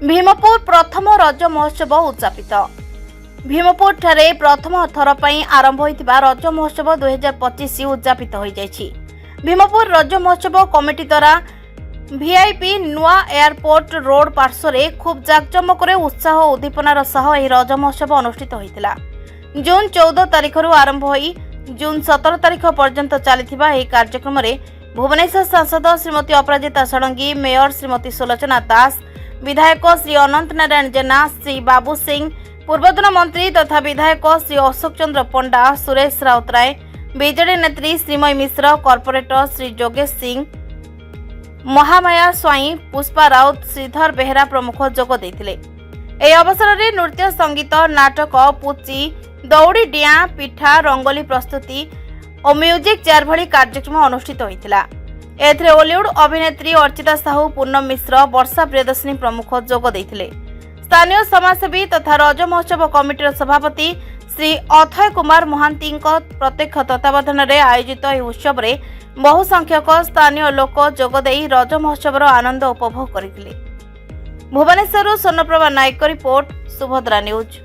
भीमपुर प्रथम रज महोत्सव उद्यापित। भीमपुर ठारे प्रथम थर पर आरंभ होइतिबा रज महोत्सव 2025 उद्यापित हो जाइछि। भीमपुर रज महोत्सव कमिटी द्वारा वीआईपी नुआ एयरपोर्ट रोड पार्श्व खूब जाकजमक उत्साह और उद्दीपनार सह यह रज महोत्सव अनुष्ठित होइतिला। जून 14 तारिख आरंभ होई जून 17 तारिख पर्यंत चलिथिबा एही कार्यक्रम रे भुवनेश्वर सांसद श्रीमती अपराजिता षडंगी, मेयर श्रीमती सुलोचना दास, विधायक श्री अनंत नारायण जेना, श्री बाबू सिंह, पूर्वतन मंत्री तथा विधायक श्री अशोक चंद्र पंडा, सुरेश राउतराय, बीजेडी नेत्री श्रीमयी मिश्र, कॉर्पोरेटर श्री जोगेश सिंह, महामाया स्वाई, पुष्पा राउत, श्रीधर बेहेरा प्रमुख जोग देइथिले। एही अवसर में नृत्य, संगीत, नाटक, पुची, दौड़ी डिया, पिठा, रंगोली प्रस्तुति और म्यूजिक चेयर भली कार्यक्रम अनुष्ठित होइतिला। एथिरे हॉलीवुड अभिनेत्री अर्चिता साहू, पूनम मिश्र, वर्षा प्रियदर्शिनी प्रमुख जोग देइथिले। स्थानीय समाजसेवी तथा रज महोत्सव कमिटीर सभापति श्री अथय कुमार महांती प्रत्यक्ष तत्वावधान में आयोजित यह उत्सव में बहु संख्यक स्थानीय लोक जोगदे रज महोत्सव आनंद उपभोग करथिले। भुवनेश्वर स्वर्णप्रभा नायक रिपोर्ट, सुभद्रा न्यूज।